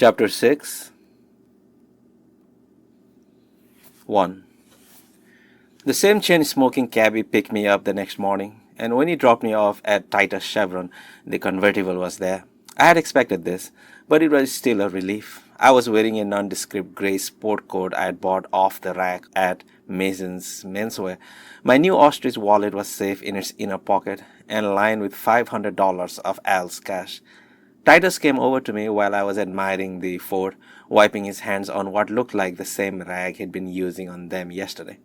Chapter 6 1. The same chain-smoking cabbie picked me up the next morning, and when he dropped me off at Titus Chevron, the convertible was there. I had expected this, but it was still a relief. I was wearing a nondescript grey sport coat I had bought off the rack at Mason's Menswear. My new ostrich wallet was safe in its inner pocket and lined with $500 of Al's cash. Titus came over to me while I was admiring the Ford, wiping his hands on what looked like the same rag he'd been using on them yesterday.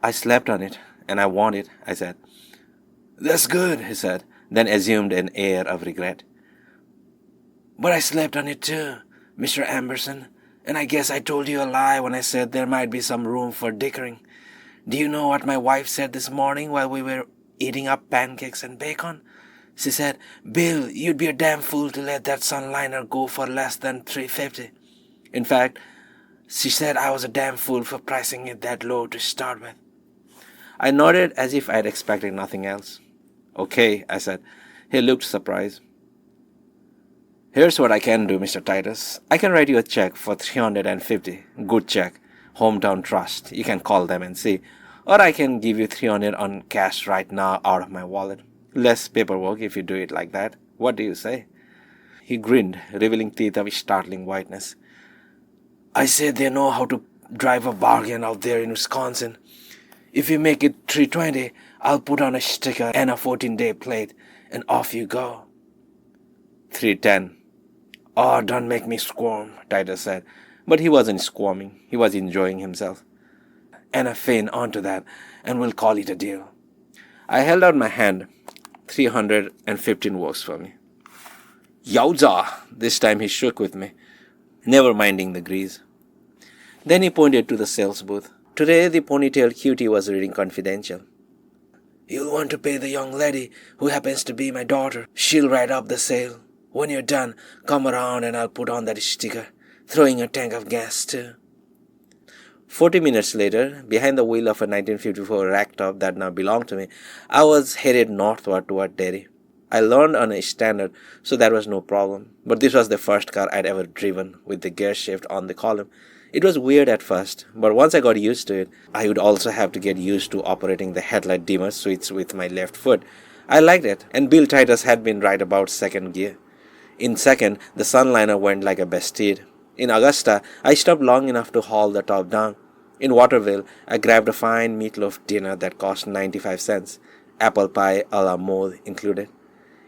"I slept on it, and I want it," I said. "That's good," he said, then assumed an air of regret. "But I slept on it too, Mr. Amberson, and I guess I told you a lie when I said there might be some room for dickering. Do you know what my wife said this morning while we were eating up pancakes and bacon? She said, 'Bill, you'd be a damn fool to let that Sunliner go for less than $350. In fact, she said I was a damn fool for pricing it that low to start with." I nodded as if I had expected nothing else. "Okay," I said. He looked surprised. "Here's what I can do, Mr. Titus. I can write you a check for $350. Good check. Hometown Trust. You can call them and see. Or I can give you $300 on cash right now out of my wallet. Less paperwork if you do it like that. What do you say?" He grinned, revealing teeth of startling whiteness. "I said they know how to drive a bargain out there in Wisconsin. If you make it $320, I'll put on a sticker and a 14-day plate, and off you go." $310. "Oh, don't make me squirm," Titus said. But he wasn't squirming. He was enjoying himself. "And a fin onto that, and we'll call it a deal." I held out my hand. 315 works for me. "Yowza!" This time he shook with me, never minding the grease. Then he pointed to the sales booth. Today the ponytailed cutie was reading confidential. "You'll want to pay the young lady who happens to be my daughter. She'll write up the sale. When you're done, come around and I'll put on that sticker. Throw in a tank of gas too." 40 minutes later, behind the wheel of a 1954 ragtop that now belonged to me, I was headed northward toward Derry. I learned on a standard, so that was no problem. But this was the first car I'd ever driven with the gear shift on the column. It was weird at first, but once I got used to it, I would also have to get used to operating the headlight dimmer switch with my left foot. I liked it, and Bill Titus had been right about second gear. In second, the Sunliner went like a bastide. In Augusta, I stopped long enough to haul the top down. In Waterville, I grabbed a fine meatloaf dinner that cost 95 cents, apple pie a la mode included.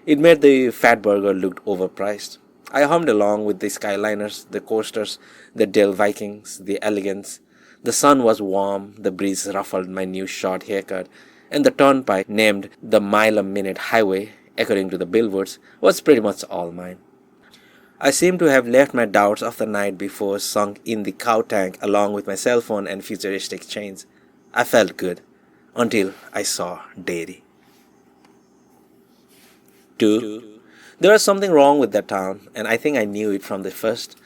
It made the fat burger look overpriced. I hummed along with the Skyliners, the Coasters, the Dell Vikings, the Elegants. The sun was warm, the breeze ruffled my new short haircut, and the turnpike, named the Mile-a-Minute Highway, according to the billboards, was pretty much all mine. I seemed to have left my doubts of the night before sunk in the cow tank along with my cell phone and futuristic chains. I felt good, until I saw Derry. 2. There was something wrong with that town, and I think I knew it from the first.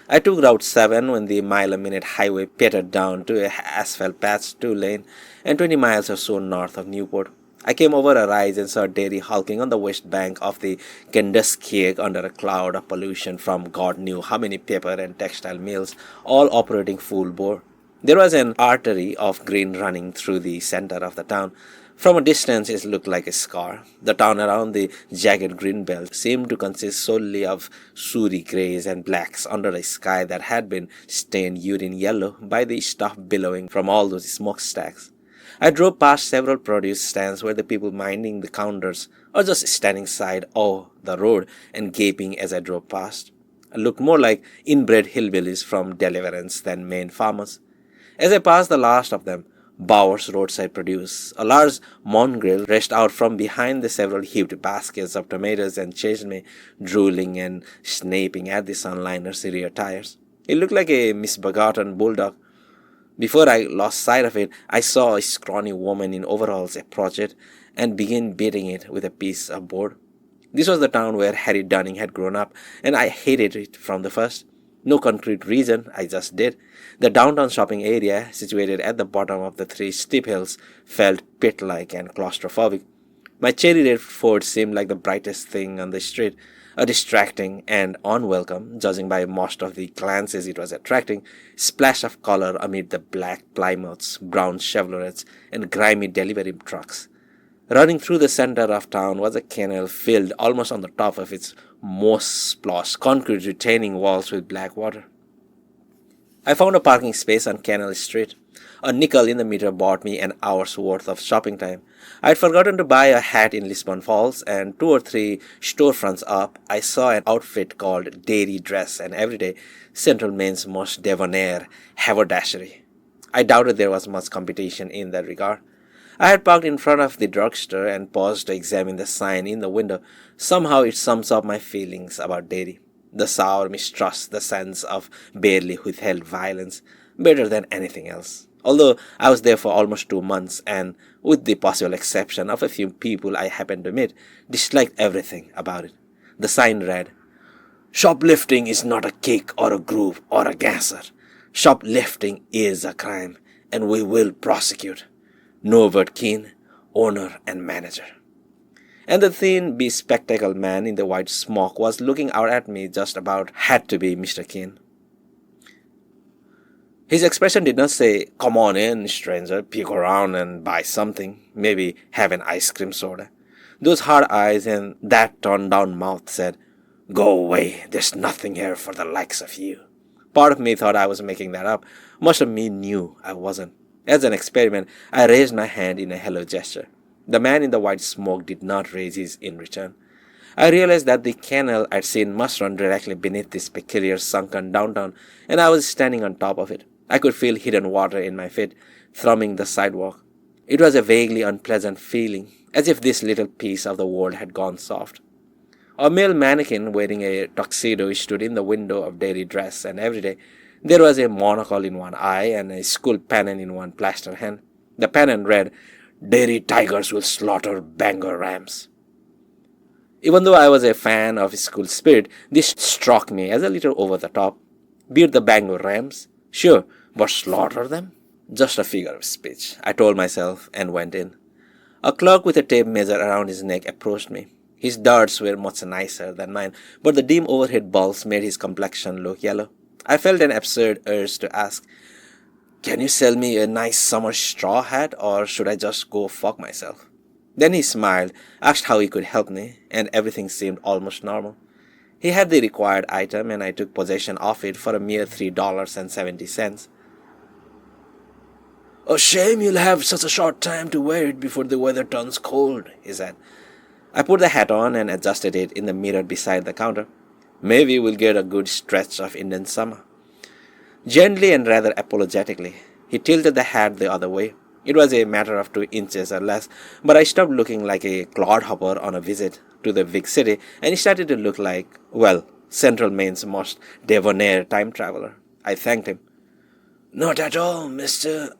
I took Route 7 when the Mile-a-Minute Highway petered down to a asphalt patch 2-lane and 20 miles or so north of Newport. I came over a rise and saw Derry hulking on the west bank of the Kentucky under a cloud of pollution from God knew how many paper and textile mills, all operating full bore. There was an artery of green running through the center of the town. From a distance, it looked like a scar. The town around the jagged green belt seemed to consist solely of sooty grays and blacks under a sky that had been stained urine yellow by the stuff billowing from all those smokestacks. I drove past several produce stands where the people minding the counters or just standing side of the road and gaping as I drove past. I looked more like inbred hillbillies from Deliverance than Maine farmers. As I passed the last of them, Bauer's roadside produce, a large mongrel rushed out from behind the several heaped baskets of tomatoes and chased me, drooling and snapping at the Sunliner's rear tires. It looked like a misbegotten bulldog. Before I lost sight of it, I saw a scrawny woman in overalls approach it and begin beating it with a piece of board. This was the town where Harry Dunning had grown up, and I hated it from the first. No concrete reason, I just did. The downtown shopping area, situated at the bottom of the 3 steep hills, felt pit-like and claustrophobic. My cherry-red Ford seemed like the brightest thing on the street. A distracting and unwelcome, judging by most of the glances it was attracting, splash of color amid the black Plymouths, brown Chevrolets, and grimy delivery trucks. Running through the center of town was a canal filled almost on the top of its moss-splashed concrete retaining walls with black water. I found a parking space on Canal Street. A nickel in the meter bought me an hour's worth of shopping time. I had forgotten to buy a hat in Lisbon Falls, and 2 or 3 storefronts up, I saw an outfit called Derry Dress, and every day Central Main's most debonair haberdashery. I doubted there was much competition in that regard. I had parked in front of the drugstore and paused to examine the sign in the window. Somehow it sums up my feelings about Derry. The sour mistrust, the sense of barely withheld violence, better than anything else. Although I was there for almost 2 months and, with the possible exception of a few people I happened to meet, disliked everything about it. The sign read, "Shoplifting is not a kick or a groove or a gasser. Shoplifting is a crime, and we will prosecute. Norbert Keane, owner and manager." And the thin, bespectacled man in the white smock was looking out at me, just about had to be Mr. Keane. His expression did not say, "Come on in, stranger, peek around and buy something, maybe have an ice cream soda." Those hard eyes and that turned-down mouth said, "Go away, there's nothing here for the likes of you." Part of me thought I was making that up. Most of me knew I wasn't. As an experiment, I raised my hand in a hello gesture. The man in the white smoke did not raise his in return. I realized that the canal I'd seen must run directly beneath this peculiar sunken downtown, and I was standing on top of it. I could feel hidden water in my feet, thrumming the sidewalk. It was a vaguely unpleasant feeling, as if this little piece of the world had gone soft. A male mannequin wearing a tuxedo stood in the window of Derry Dress, and every day there was a monocle in one eye and a school pennon in one plaster hand. The pennon read, "Derry Tigers will slaughter Bangor Rams." Even though I was a fan of school spirit, this struck me as a little over the top. Beat the Bangor Rams? Sure, but slaughter them? Just a figure of speech, I told myself, and went in. A clerk with a tape measure around his neck approached me. His darts were much nicer than mine, but the dim overhead bulbs made his complexion look yellow. I felt an absurd urge to ask, "Can you sell me a nice summer straw hat, or should I just go fuck myself?" Then he smiled, asked how he could help me, and everything seemed almost normal. He had the required item, and I took possession of it for a mere $3.70. "A shame you'll have such a short time to wear it before the weather turns cold," he said. I put the hat on and adjusted it in the mirror beside the counter. Maybe we'll get a good stretch of Indian summer. Gently and rather apologetically, he tilted the hat the other way. It was a matter of 2 inches or less, but I stopped looking like a clodhopper on a visit to the big city, and he started to look like, well, Central Main's most debonair time traveler. I thanked him. "Not at all, Mr.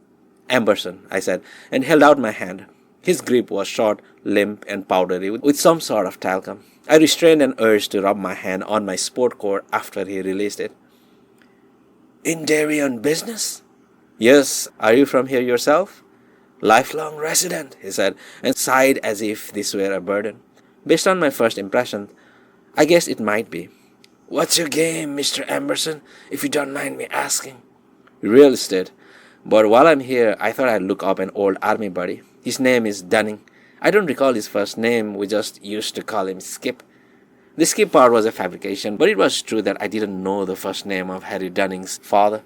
Amberson," I said, and held out my hand. His grip was short, limp, and powdery, with some sort of talcum. I restrained an urge to rub my hand on my sport coat after he released it. "In Derry on business?" "Yes. Are you from here yourself?" "Lifelong resident," he said, and sighed as if this were a burden. Based on my first impression, I guess it might be. "What's your game, Mr. Amberson, if you don't mind me asking?" "Real estate. But while I'm here, I thought I'd look up an old army buddy. His name is Dunning. I don't recall his first name. We just used to call him Skip." The Skip part was a fabrication, but it was true that I didn't know the first name of Harry Dunning's father.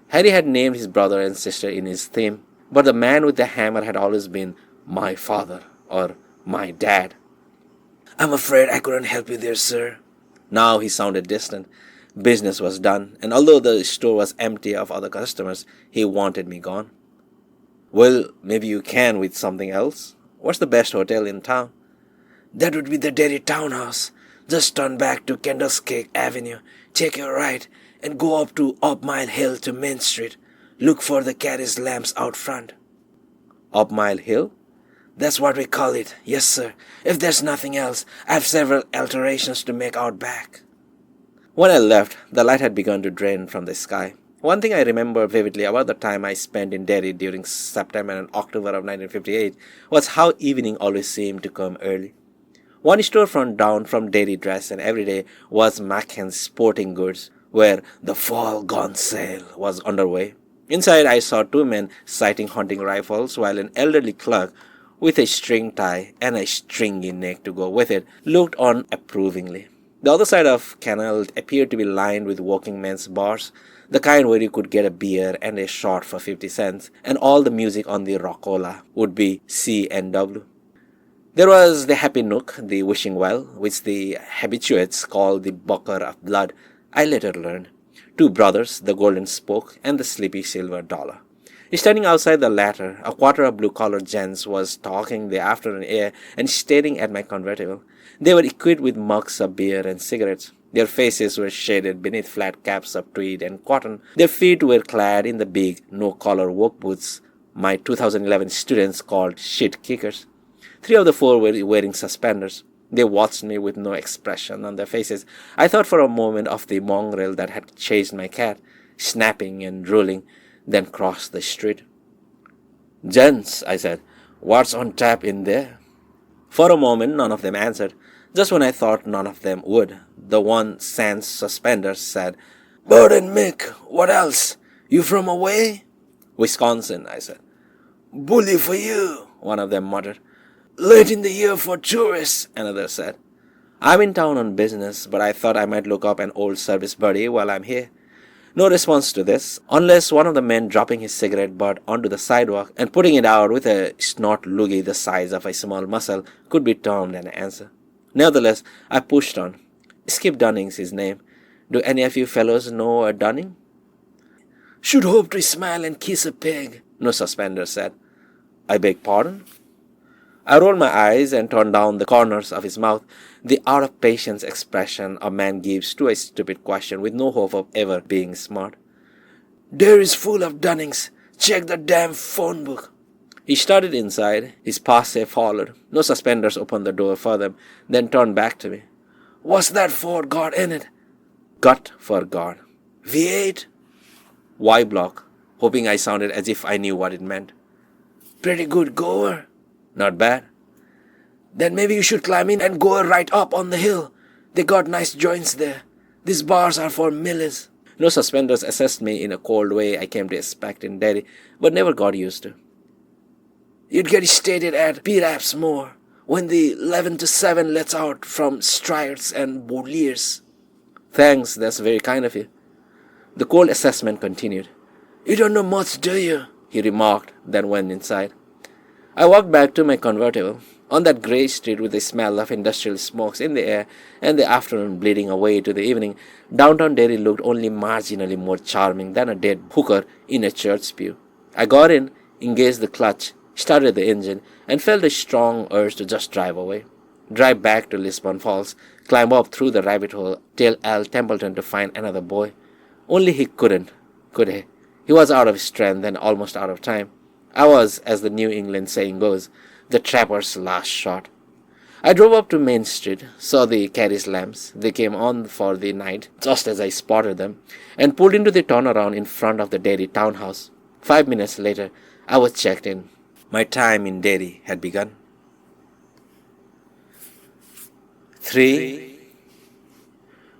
Harry had named his brother and sister in his theme, but the man with the hammer had always been my father or my dad. "I'm afraid I couldn't help you there, sir." Now he sounded distant. Business was done, and although the store was empty of other customers, he wanted me gone. "Well, maybe you can with something else. What's the best hotel in town?" "That would be the Derry Townhouse. Just turn back to Candlestick Avenue, take your right, and go up to Up Mile Hill to Main Street. Look for the carriage lamps out front." "Up Mile Hill?" "That's what we call it. Yes, sir. If there's nothing else, I have several alterations to make out back." When I left, the light had begun to drain from the sky. One thing I remember vividly about the time I spent in Derry during September and October of 1958 was how evening always seemed to come early. One storefront down from Derry Dress and every day was Mackenz's Sporting Goods, where the fall gone sale was underway. Inside I saw two men sighting hunting rifles while an elderly clerk with a string tie and a stringy neck to go with it looked on approvingly. The other side of canal appeared to be lined with working men's bars, the kind where you could get a beer and a shot for 50 cents, and all the music on the Rockola would be C&W. There was the happy nook, the wishing well, which the habituates called the Bucker of Blood, I later learned. Two brothers, the Golden Spoke and the Sleepy Silver Dollar. Standing outside the latter, a quarter of blue-collar gents was talking the afternoon air and staring at my convertible. They were equipped with mugs of beer and cigarettes. Their faces were shaded beneath flat caps of tweed and cotton. Their feet were clad in the big, no-collar work boots my 2011 students called shit kickers. Three of the four were wearing suspenders. They watched me with no expression on their faces. I thought for a moment of the mongrel that had chased my cat, snapping and drooling, then crossed the street. "Gents," I said, "what's on tap in there?" For a moment none of them answered. Just when I thought none of them would, the one sans suspenders said, "Bird and Mick, what else? You from away?" "Wisconsin," I said. "Bully for you," one of them muttered. "Late in the year for tourists," another said. "I'm in town on business, but I thought I might look up an old service buddy while I'm here." No response to this, unless one of the men dropping his cigarette butt onto the sidewalk and putting it out with a snort loogie the size of a small mussel could be termed an answer. Nevertheless, I pushed on. Skip Dunning's his name. "Do any of you fellows know a Dunning?" "Should hope to smile and kiss a pig," No Suspender said. "I beg pardon?" I rolled my eyes and turned down the corners of his mouth, the out-of-patience expression a man gives to a stupid question with no hope of ever being smart. "Derry's full of Dunnings. Check the damn phone book." He started inside. His passe followed. No Suspenders opened the door for them, then turned back to me. "What's that for God in it?" "Gut for God." "V8?" Y block, hoping I sounded as if I knew what it meant. "Pretty good goer?" "Not bad." "Then maybe you should climb in and go right up on the hill. They got nice joints there. These bars are for millies." No Suspenders assessed me in a cold way I came to expect in Derry, but never got used to. "You'd get stated at P-Raps more, when the 11 to 7 lets out from Striers and Bouliers." "Thanks, that's very kind of you." The cold assessment continued. "You don't know much, do you?" he remarked, then went inside. I walked back to my convertible. On that grey street with the smell of industrial smokes in the air and the afternoon bleeding away to the evening, downtown Derry looked only marginally more charming than a dead hooker in a church pew. I got in, engaged the clutch, started the engine, and felt a strong urge to just drive away. Drive back to Lisbon Falls, climb up through the rabbit hole, tell Al Templeton to find another boy. Only he couldn't, could he? He was out of strength and almost out of time. I was, as the New England saying goes, the trapper's last shot. I drove up to Main Street, saw the carriage lamps. They came on for the night, just as I spotted them, and pulled into the turnaround in front of the Derry townhouse. 5 minutes later, I was checked in. My time in Derry had begun. 3.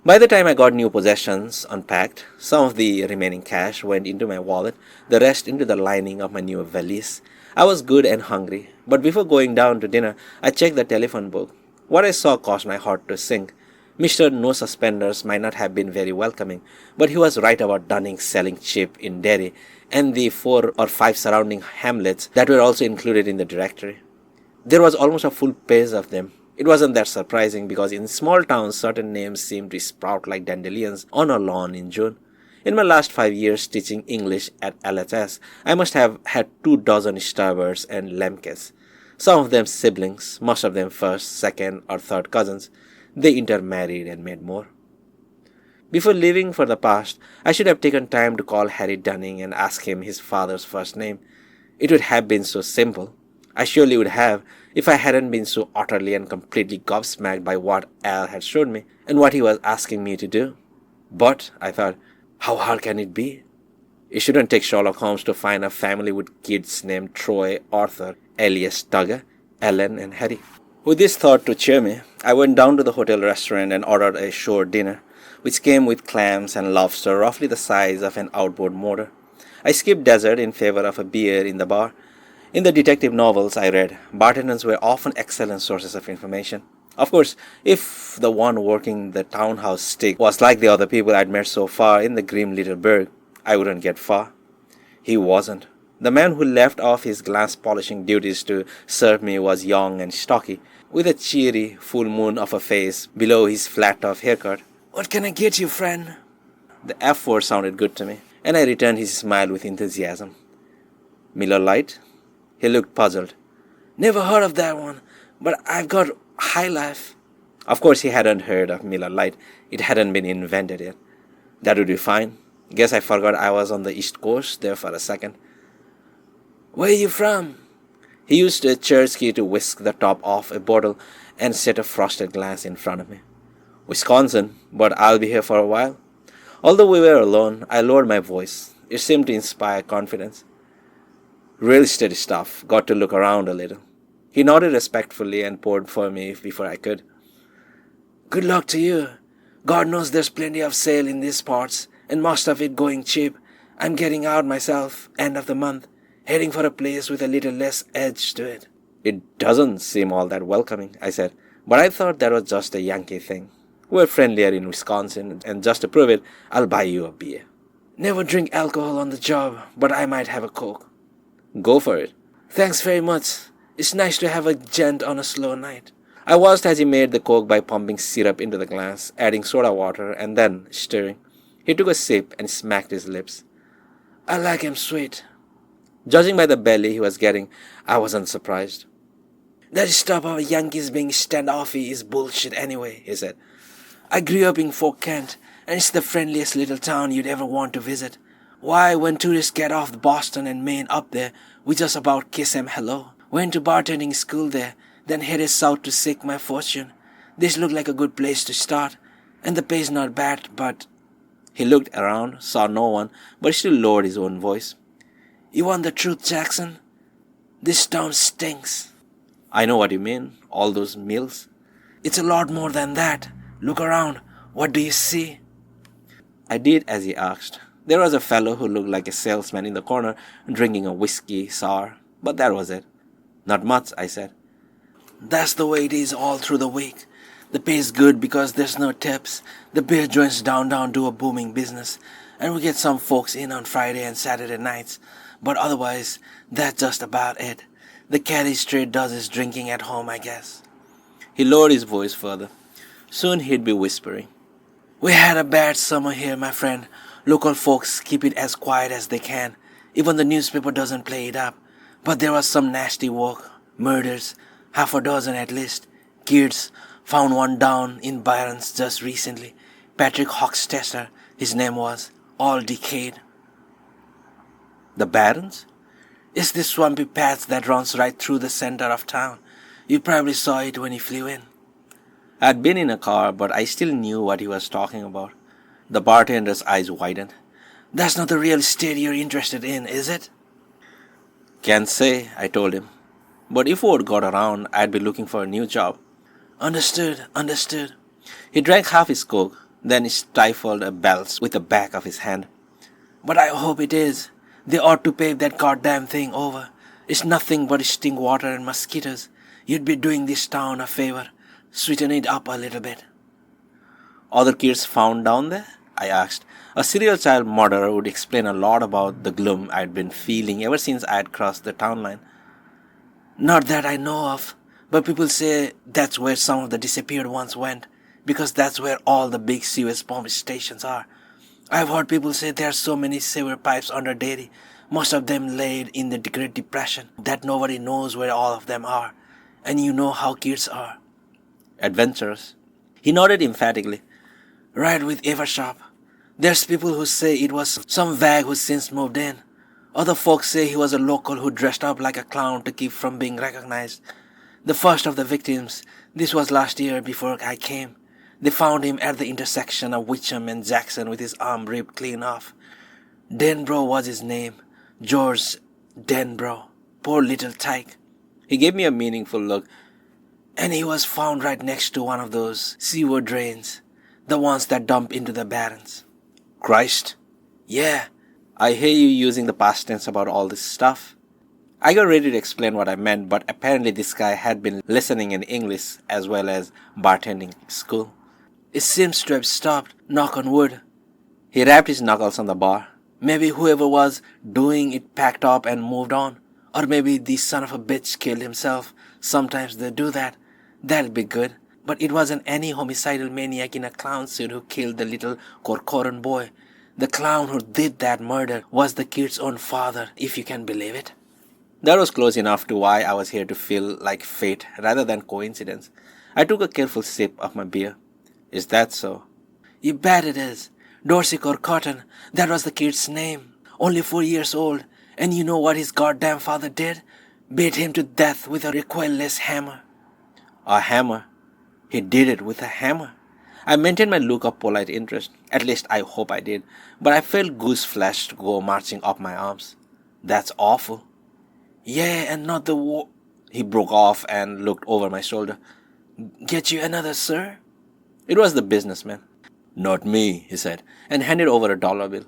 By the time I got new possessions unpacked, some of the remaining cash went into my wallet, the rest into the lining of my new valise. I was good and hungry, but before going down to dinner, I checked the telephone book. What I saw caused my heart to sink. Mr. No Suspenders might not have been very welcoming, but he was right about Dunning selling cheap in Derry and the 4 or 5 surrounding hamlets that were also included in the directory. There was almost a full page of them. It wasn't that surprising because in small towns certain names seem to sprout like dandelions on a lawn in June. In my last 5 years teaching English at LHS, I must have had 24 Starberts and Lemkes. Some of them siblings, most of them first, second, or third cousins. They intermarried and made more. Before leaving for the past, I should have taken time to call Harry Dunning and ask him his father's first name. It would have been so simple. I surely would have, if I hadn't been so utterly and completely gobsmacked by what Al had shown me and what he was asking me to do. But, I thought, how hard can it be? It shouldn't take Sherlock Holmes to find a family with kids named Troy, Arthur, Elias, Tugger, Ellen, and Harry. With this thought to cheer me, I went down to the hotel restaurant and ordered a shore dinner, which came with clams and lobster roughly the size of an outboard motor. I skipped dessert in favor of a beer in the bar. In the detective novels I read, bartenders were often excellent sources of information. Of course, if the one working the townhouse stick was like the other people I'd met so far in the grim little burg, I wouldn't get far. He wasn't. The man who left off his glass polishing duties to serve me was young and stocky, with a cheery full moon of a face below his flat-top haircut. "What can I get you, friend?" The F word sounded good to me, and I returned his smile with enthusiasm. "Miller Lite?" He looked puzzled. "Never heard of that one, but I've got High Life." Of course he hadn't heard of Miller Lite. It hadn't been invented yet. "That would be fine. Guess I forgot I was on the East Coast there for a second." "Where are you from?" He used a church key to whisk the top off a bottle and set a frosted glass in front of me. "Wisconsin, but I'll be here for a while." Although we were alone, I lowered my voice. It seemed to inspire confidence. "Real steady stuff. Got to look around a little." He nodded respectfully and poured for me before I could. "Good luck to you. God knows there's plenty of sale in these parts, and most of it going cheap. I'm getting out myself, end of the month, heading for a place with a little less edge to it." "It doesn't seem all that welcoming," I said, "but I thought that was just a Yankee thing. We're friendlier in Wisconsin, and just to prove it, I'll buy you a beer." "Never drink alcohol on the job, but I might have a Coke." "Go for it." "Thanks very much. It's nice to have a gent on a slow night." I watched as he made the Coke by pumping syrup into the glass, adding soda water, and then stirring. He took a sip and smacked his lips. "I like him sweet." Judging by the belly he was getting, I wasn't surprised. "That stuff of Yankees being standoffy is bullshit anyway," he said. "I grew up in Fort Kent, and it's the friendliest little town you'd ever want to visit. Why, when tourists get off Boston and Maine up there, we just about kiss 'em hello. Went to bartending school there, then headed south to seek my fortune. This looked like a good place to start, and the pay's not bad, but—" He looked around, saw no one, but still lowered his own voice. "You want the truth, Jackson? This town stinks." "I know what you mean. All those mills." "It's a lot more than that. Look around. What do you see?" I did as he asked. There was a fellow who looked like a salesman in the corner, drinking a whiskey sour, but that was it. "Not much," I said. "That's the way it is all through the week. The pay's good because there's no tips. The beer joints downtown do a booming business, and we get some folks in on Friday and Saturday nights, but otherwise, that's just about it. The Cali straight does his drinking at home, I guess." He lowered his voice further. Soon he'd be whispering. "We had a bad summer here, my friend. Local folks keep it as quiet as they can. Even the newspaper doesn't play it up. But there was some nasty work. Murders. Half a dozen at least. Kids. Found one down in Byron's just recently. Patrick Hochstetter, his name was. All decayed." "The Barrens?" "It's this swampy path that runs right through the center of town. You probably saw it when you flew in." I'd been in a car, but I still knew what he was talking about. The bartender's eyes widened. "That's not the real estate you're interested in, is it?" "Can't say," I told him. "But if word got around, I'd be looking for a new job." Understood. He drank half his Coke, then he stifled a belch with the back of his hand. "But I hope it is. They ought to pave that goddamn thing over. It's nothing but stink water and mosquitoes. You'd be doing this town a favor. Sweeten it up a little bit." "Other kids found down there?" I asked. A serial child murderer would explain a lot about the gloom I'd been feeling ever since I'd crossed the town line. "Not that I know of, but people say that's where some of the disappeared ones went, because that's where all the big sewage pump stations are. I've heard people say there are so many sewer pipes under Derry, most of them laid in the Great Depression, that nobody knows where all of them are. And you know how kids are." "Adventurous." He nodded emphatically. "Right with Evershop. There's people who say it was some vag who since moved in. Other folks say he was a local who dressed up like a clown to keep from being recognized. The first of the victims, this was last year before I came. They found him at the intersection of Witcham and Jackson with his arm ripped clean off. Denbrough was his name. George Denbrough. Poor little tyke." He gave me a meaningful look. And he was found right next to one of those sewer drains, the ones that dump into the barrens. Christ. Yeah, I hear you using the past tense about all this stuff. I got ready to explain what I meant, but apparently this guy had been listening in English as well as bartending school. It seems to have stopped, knock on wood. He rapped his knuckles on the bar. Maybe whoever was doing it packed up and moved on. Or maybe the son of a bitch killed himself. Sometimes they do that. That'd be good. But it wasn't any homicidal maniac in a clown suit who killed the little Corcoran boy. The clown who did that murder was the kid's own father, if you can believe it. That was close enough to why I was here to feel like fate rather than coincidence. I took a careful sip of my beer. Is that so? You bet it is. Dorsey Corcoran, that was the kid's name. Only 4 years old. And you know what his goddamn father did? Beat him to death with a recoilless hammer. A hammer? He did it with a hammer. I maintained my look of polite interest. At least I hope I did. But I felt goose flesh go marching up my arms. That's awful. Yeah, and not the war. He broke off and looked over my shoulder. Get you another, sir? It was the businessman. Not me, he said, and handed over a dollar bill.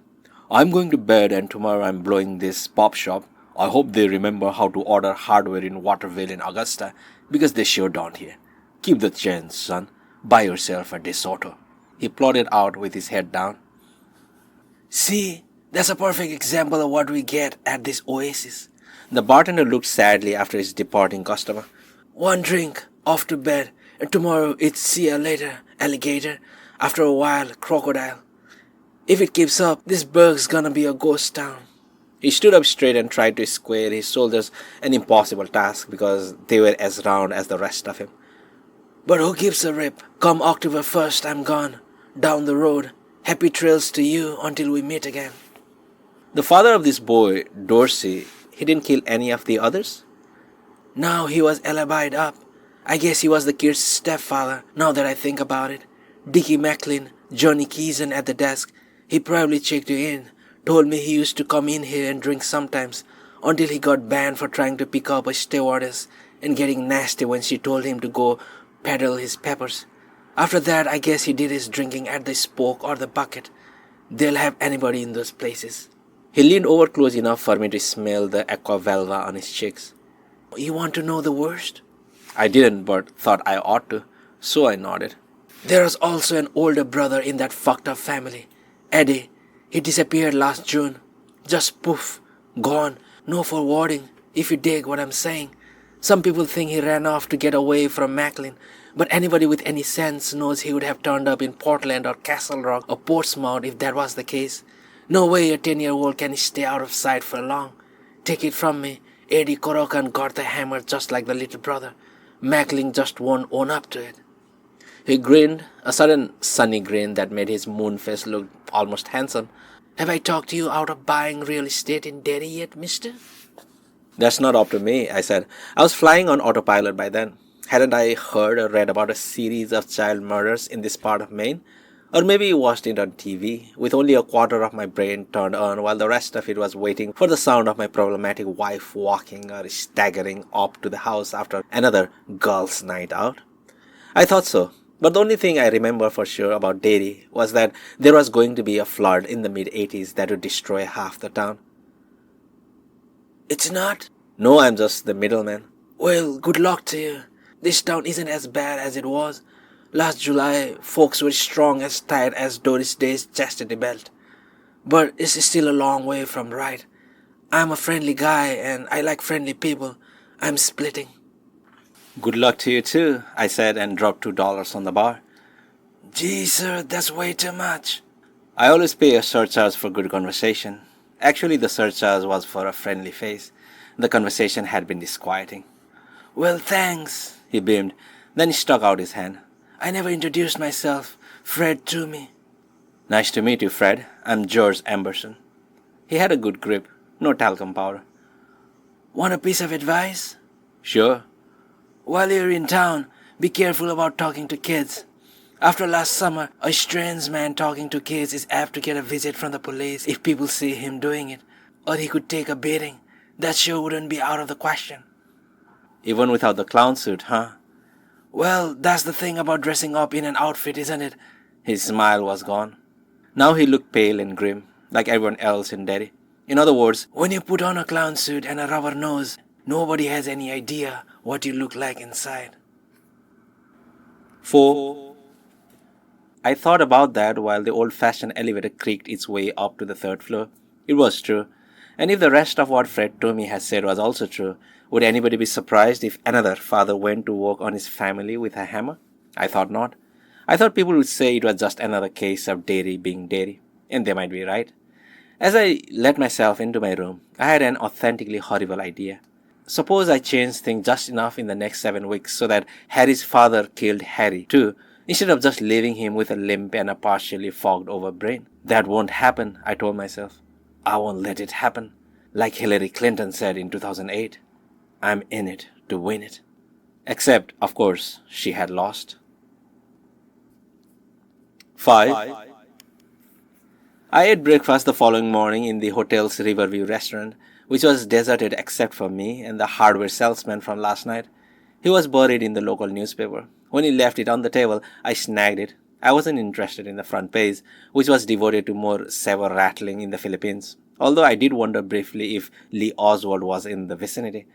I'm going to bed and tomorrow I'm blowing this pop shop. I hope they remember how to order hardware in Waterville in Augusta, because they sure don't here. Keep the change, son. Buy yourself a DeSoto. He plodded out with his head down. See, that's a perfect example of what we get at this oasis. The bartender looked sadly after his departing customer. One drink, off to bed, and tomorrow it's see ya later, alligator. After a while, crocodile. If it keeps up, this burg's gonna be a ghost town. He stood up straight and tried to square his shoulders, an impossible task because they were as round as the rest of him. But who gives a rip? Come October 1st, I'm gone. Down the road. Happy trails to you until we meet again. The father of this boy, Dorsey, he didn't kill any of the others? No, he was alibied up. I guess he was the kid's stepfather, now that I think about it. Dickie Macklin, Johnny Keeson at the desk. He probably checked you in. Told me he used to come in here and drink sometimes, until he got banned for trying to pick up a stewardess and getting nasty when she told him to go peddle his peppers. After that, I guess he did his drinking at the Spoke or the Bucket. They'll have anybody in those places. He leaned over close enough for me to smell the aquavelva on his cheeks. You want to know the worst? I didn't, but thought I ought to, so I nodded. There was also an older brother in that fucked up family, Eddie. He disappeared last June. Just poof, gone, no forwarding, if you dig what I'm saying. Some people think he ran off to get away from Macklin, but anybody with any sense knows he would have turned up in Portland or Castle Rock or Portsmouth if that was the case. No way a 10-year-old can stay out of sight for long. Take it from me, Eddie Corcoran got the hammer just like the little brother. Macklin just won't own up to it. He grinned, a sudden sunny grin that made his moon face look almost handsome. Have I talked you out of buying real estate in Derry yet, mister? That's not up to me, I said. I was flying on autopilot by then. Hadn't I heard or read about a series of child murders in this part of Maine? Or maybe watched it on TV, with only a quarter of my brain turned on while the rest of it was waiting for the sound of my problematic wife walking or staggering up to the house after another girls' night out. I thought so. But the only thing I remember for sure about Derry was that there was going to be a flood in the mid-80s that would destroy half the town. It's not? No, I'm just the middleman. Well, good luck to you. This town isn't as bad as it was. Last July, folks were strong as tight as Doris Day's chastity belt. But it's still a long way from right. I'm a friendly guy and I like friendly people. I'm splitting. Good luck to you too, I said and dropped $2 on the bar. Gee, sir, that's way too much. I always pay a surcharge for good conversation. Actually, the surcharge was for a friendly face. The conversation had been disquieting. Well, thanks, he beamed. Then he stuck out his hand. I never introduced myself. Fred Toomey. Nice to meet you, Fred. I'm George Emberson. He had a good grip. No talcum powder. Want a piece of advice? Sure. While you're in town, be careful about talking to kids. After last summer, a strange man talking to kids is apt to get a visit from the police if people see him doing it. Or he could take a beating. That sure wouldn't be out of the question. Even without the clown suit, huh? Well, that's the thing about dressing up in an outfit, isn't it? His smile was gone. Now he looked pale and grim, like everyone else in Derry. In other words, when you put on a clown suit and a rubber nose, nobody has any idea what you look like inside. 4. I thought about that while the old-fashioned elevator creaked its way up to the third floor. It was true. And if the rest of what Fred Toomey had said was also true, would anybody be surprised if another father went to work on his family with a hammer? I thought not. I thought people would say it was just another case of Derry being Derry, and they might be right. As I let myself into my room, I had an authentically horrible idea. Suppose I changed things just enough in the next 7 weeks so that Harry's father killed Harry too, instead of just leaving him with a limp and a partially fogged over brain. That won't happen, I told myself. I won't let it happen. Like Hillary Clinton said in 2008, I'm in it to win it. Except, of course, she had lost. 5. I ate breakfast the following morning in the hotel's Riverview restaurant, which was deserted except for me and the hardware salesman from last night. He was buried in the local newspaper. When he left it on the table, I snagged it. I wasn't interested in the front page, which was devoted to more saber rattling in the Philippines, although I did wonder briefly if Lee Oswald was in the vicinity.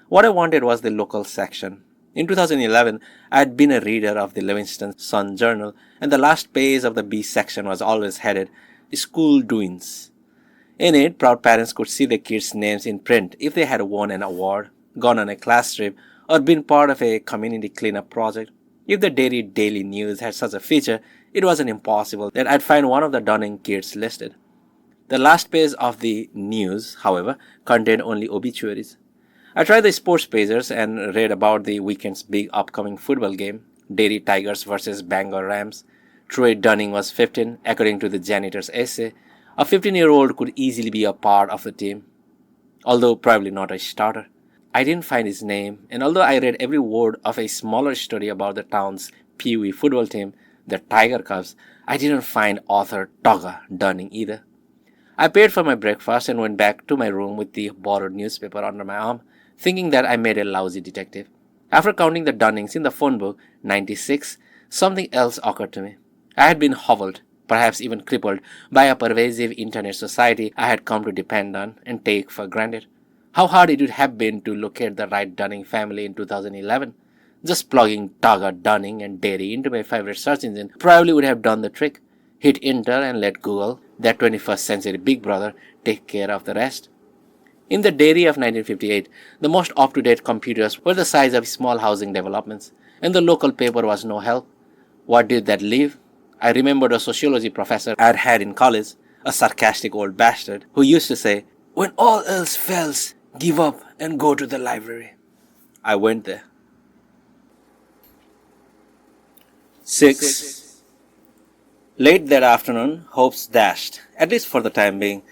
What I wanted was the local section. In 2011, I had been a reader of the Livingston Sun Journal, and the last page of the B section was always headed School Doings. In it, proud parents could see their kids' names in print if they had won an award, gone on a class trip, or been part of a community cleanup project. If the Derry Daily News had such a feature, it wasn't impossible that I'd find one of the Dunning kids listed. The last page of the news, however, contained only obituaries. I tried the sports pages and read about the weekend's big upcoming football game, Derry Tigers versus Bangor Rams. Troy Dunning was 15, according to the janitor's essay. A 15-year-old could easily be a part of the team, although probably not a starter. I didn't find his name, and although I read every word of a smaller story about the town's Pee Wee football team, the Tiger Cubs, I didn't find author Togga Dunning either. I paid for my breakfast and went back to my room with the borrowed newspaper under my arm, thinking that I made a lousy detective. After counting the Dunnings in the phone book, 96, something else occurred to me. I had been hobbled, perhaps even crippled, by a pervasive internet society I had come to depend on and take for granted. How hard it would have been to locate the right Dunning family in 2011. Just plugging Togga Dunning and Derry into my favorite search engine probably would have done the trick. Hit enter and let Google, that 21st century big brother, take care of the rest. In the Derry of 1958, the most up-to-date computers were the size of small housing developments, and the local paper was no help. What did that leave? I remembered a sociology professor I'd had in college, a sarcastic old bastard, who used to say, "When all else fails, give up and go to the library." I went there. 6. Late that afternoon, hopes dashed, at least for the time being.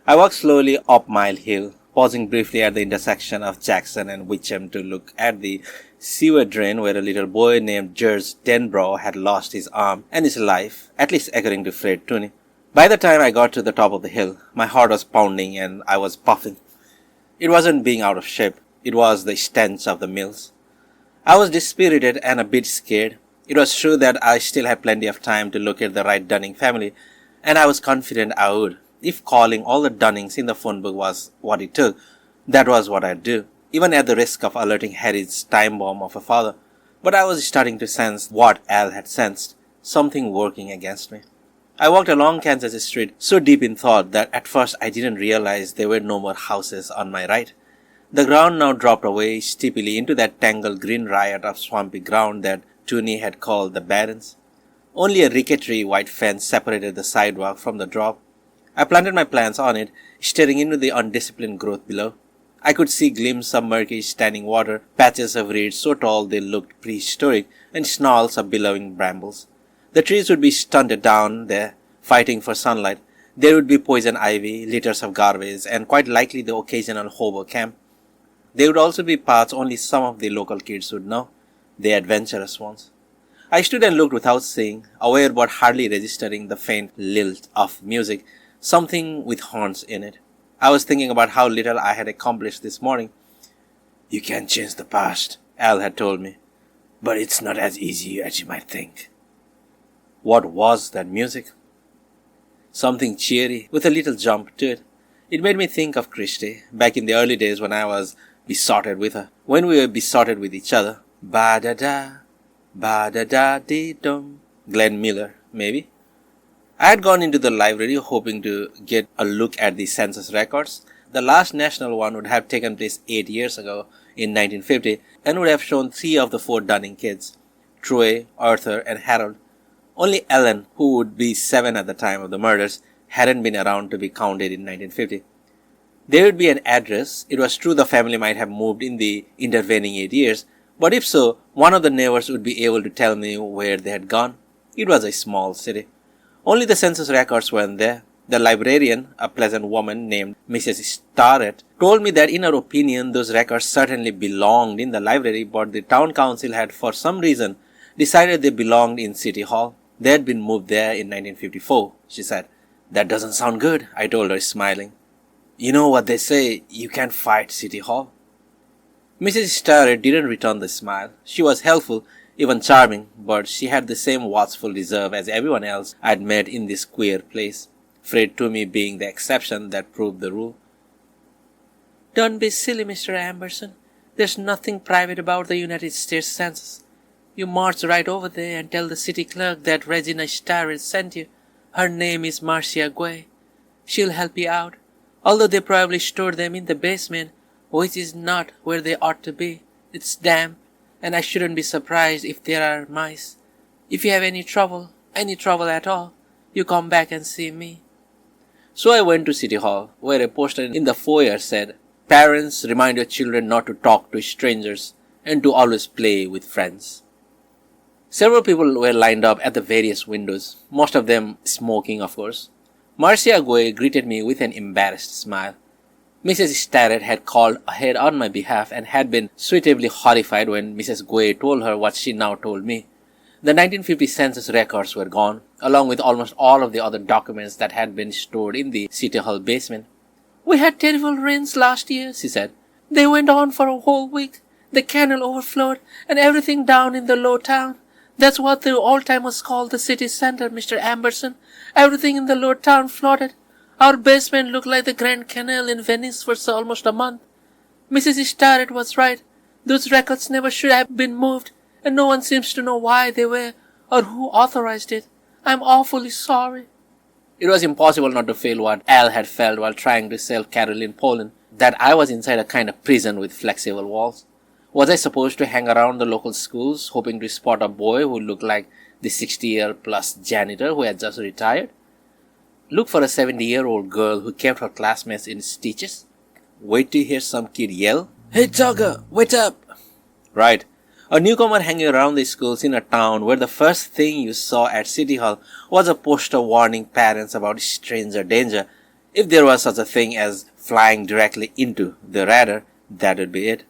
I walked slowly up Mile Hill, pausing briefly at the intersection of Jackson and Witcham to look at the sewer drain where a little boy named George Denbrough had lost his arm and his life, at least according to Fred Tooney. By the time I got to the top of the hill, my heart was pounding and I was puffing. It wasn't being out of shape, it was the stench of the mills. I was dispirited and a bit scared. It was true that I still had plenty of time to locate the right Dunning family, and I was confident I would. If calling all the Dunnings in the phone book was what it took, that was what I'd do, even at the risk of alerting Harry's time bomb of a father. But I was starting to sense what Al had sensed, something working against me. I walked along Kansas Street so deep in thought that at first I didn't realize there were no more houses on my right. The ground now dropped away steeply into that tangled green riot of swampy ground that Tooney had called the Barrens. Only a rickety white fence separated the sidewalk from the drop. I planted my plants on it, staring into the undisciplined growth below. I could see glimpses of murky standing water, patches of reeds so tall they looked prehistoric, and snarls of billowing brambles. The trees would be stunted down there, fighting for sunlight. There would be poison ivy, litters of garbage, and quite likely the occasional hobo camp. There would also be paths only some of the local kids would know, the adventurous ones. I stood and looked without seeing, aware but hardly registering the faint lilt of music, something with horns in it. I was thinking about how little I had accomplished this morning. "You can't change the past," Al had told me. but it's not as easy as you might think. What was that music? Something cheery with a little jump to it. It made me think of Christy back in the early days when I was besotted with her. When we were besotted with each other. Ba-da-da-dee-dum. Glenn Miller, maybe. I had gone into the library hoping to get a look at the census records. The last national one would have taken place 8 years ago in 1950 and would have shown 3 of the 4 Dunning kids, Troy, Arthur, and Harold. Only Ellen, who would be 7 at the time of the murders, hadn't been around to be counted in 1950. There would be an address. It was true the family might have moved in the intervening 8 years, but if so, one of the neighbors would be able to tell me where they had gone. It was a small city. Only the census records weren't there. The librarian, a pleasant woman named Mrs. Starrett, told me that in her opinion those records certainly belonged in the library, but the town council had for some reason decided they belonged in City Hall. They had been moved there in 1954, she said. That doesn't sound good, I told her, smiling. You know what they say, you can't fight City Hall. Mrs. Starrett didn't return the smile. She was helpful, even charming, but she had the same watchful reserve as everyone else I'd met in this queer place, Fred Toomey being the exception that proved the rule. Don't be silly, Mr. Amberson. There's nothing private about the United States Census. You march right over there and tell the city clerk that Regina Starrett sent you. Her name is Marcia Guay. She'll help you out, although they probably stored them in the basement, which is not where they ought to be. It's damp, and I shouldn't be surprised if there are mice. If you have any trouble at all, you come back and see me. So I went to City Hall, where a poster in the foyer said, Parents, remind your children not to talk to strangers and to always play with friends. Several people were lined up at the various windows, most of them smoking, of course. Marcia Guay greeted me with an embarrassed smile. Mrs. Starrett had called ahead on my behalf and had been suitably horrified when Mrs. Guay told her what she now told me. The 1950 census records were gone, along with almost all of the other documents that had been stored in the City Hall basement. We had terrible rains last year, she said. They went on for a whole week. The canal overflowed and everything down in the low town. That's what the old-timers call the city center, Mr. Amberson. Everything in the low town flooded. Our basement looked like the Grand Canal in Venice for almost a month. Mrs. Starrett was right. Those records never should have been moved, and no one seems to know why they were or who authorized it. I'm awfully sorry. It was impossible not to feel what Al had felt while trying to sell Carol in Poland, that I was inside a kind of prison with flexible walls. Was I supposed to hang around the local schools, hoping to spot a boy who looked like the 60-year-plus janitor who had just retired? Look for a 70-year-old girl who kept her classmates in stitches? Wait to hear some kid yell, Hey Tugger, wait up! Right. A newcomer hanging around the schools in a town where the first thing you saw at City Hall was a poster warning parents about stranger danger. If there was such a thing as flying directly into the radar, that would be it.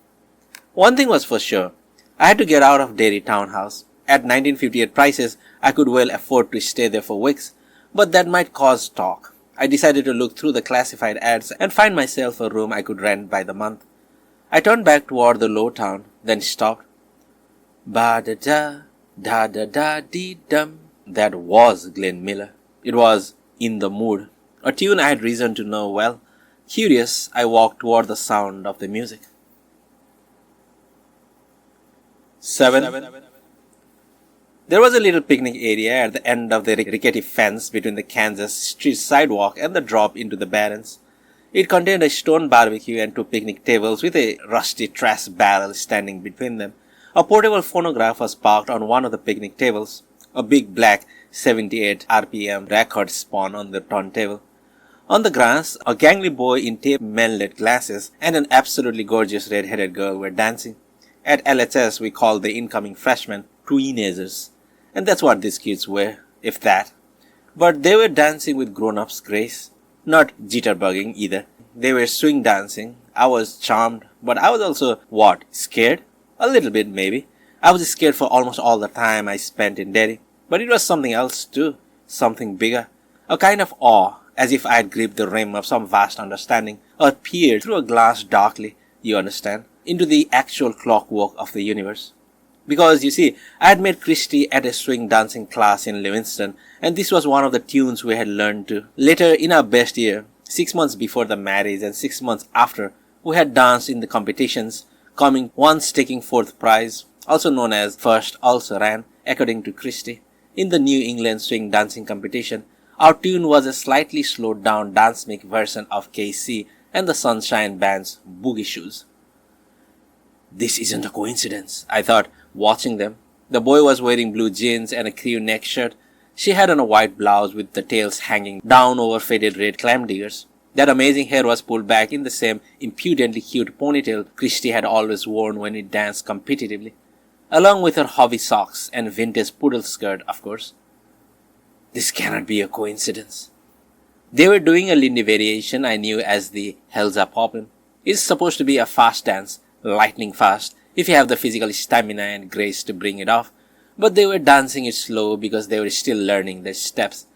One thing was for sure. I had to get out of Derry townhouse. At 1958 prices, I could well afford to stay there for weeks, but that might cause talk. I decided to look through the classified ads and find myself a room I could rent by the month. I turned back toward the low town, then stopped. Ba-da-da, da-da-da-dee-dum. That was Glenn Miller. It was In the Mood, a tune I had reason to know well. Curious, I walked toward the sound of the music. 7. There was a little picnic area at the end of the rickety fence between the Kansas Street sidewalk and the drop into the Barrens. It contained a stone barbecue and 2 picnic tables with a rusty trash barrel standing between them. A portable phonograph was parked on one of the picnic tables. A big black 78 RPM record spun on the turntable. On the grass, a gangly boy in tape manlet glasses and an absolutely gorgeous red-headed girl were dancing. At LHS, we called the incoming freshmen tweenagers, and that's what these kids were, if that. But they were dancing with grown-ups' grace, not jitterbugging either. They were swing dancing. I was charmed, but I was also, scared? A little bit, maybe. I was scared for almost all the time I spent in Derry, but it was something else too, something bigger, a kind of awe, as if I had gripped the rim of some vast understanding, or peered through a glass darkly, you understand, into the actual clockwork of the universe. Because, you see, I had met Christy at a swing dancing class in Livingston, and this was one of the tunes we had learned to. Later, in our best year, 6 months before the marriage and 6 months after, we had danced in the competitions, coming once taking fourth prize, also known as first also ran, according to Christy. In the New England swing dancing competition, our tune was a slightly slowed down dance-make version of KC and the Sunshine Band's Boogie Shoes. This isn't a coincidence, I thought, watching them. The boy was wearing blue jeans and a crew neck shirt. She had on a white blouse with the tails hanging down over faded red clam diggers. That amazing hair was pulled back in the same impudently cute ponytail Christy had always worn when we danced competitively, along with her hobby socks and vintage poodle skirt, of course. This cannot be a coincidence. They were doing a Lindy variation I knew as the Hells Are Poppin'. It's supposed to be a fast dance, lightning fast, if you have the physical stamina and grace to bring it off, but they were dancing it slow because they were still learning their steps.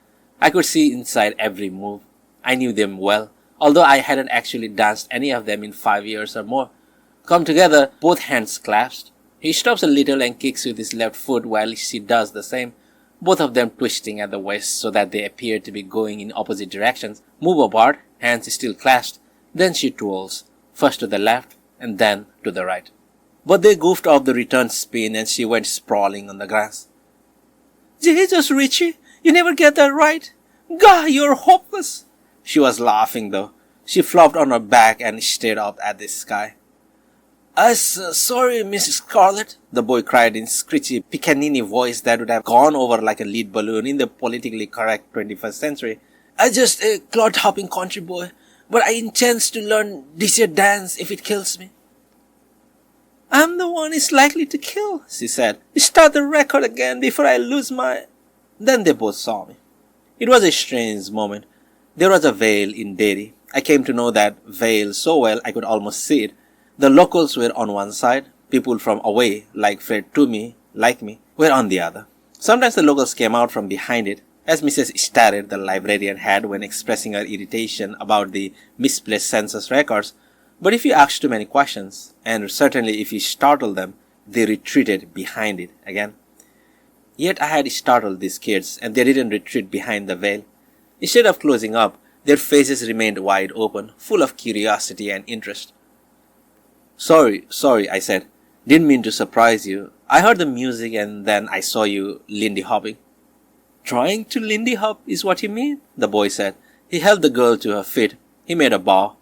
I could see inside every move. I knew them well, although I hadn't actually danced any of them in 5 years or more. Come together, both hands clasped. He stops a little and kicks with his left foot while she does the same, both of them twisting at the waist so that they appear to be going in opposite directions. Move apart, hands still clasped, then she twirls, first to the left and then to the right. But they goofed off the return spin and she went sprawling on the grass. Jesus, Richie, you never get that right. God, you're hopeless. She was laughing though. She flopped on her back and stared up at the sky. Sorry, Mrs. Scarlett, the boy cried in screechy Picanini voice that would have gone over like a lead balloon in the politically correct 21st century. I just a clod-hopping country boy, but I intend to learn this here dance if it kills me. I'm the one it's likely to kill, she said. Start the record again before I lose my... Then they both saw me. It was a strange moment. There was a vale in Derry. I came to know that vale so well I could almost see it. The locals were on one side. People from away, like Fred Toomey, like me, were on the other. Sometimes the locals came out from behind it, as Mrs. Starrett, the librarian, had when expressing her irritation about the misplaced census records. But if you asked too many questions, and certainly if you startled them, they retreated behind it again. Yet I had startled these kids, and they didn't retreat behind the veil. Instead of closing up, their faces remained wide open, full of curiosity and interest. Sorry, I said. Didn't mean to surprise you. I heard the music and then I saw you Lindy hopping. Trying to Lindy hop is what you mean? The boy said. He held the girl to her feet. He made a bow.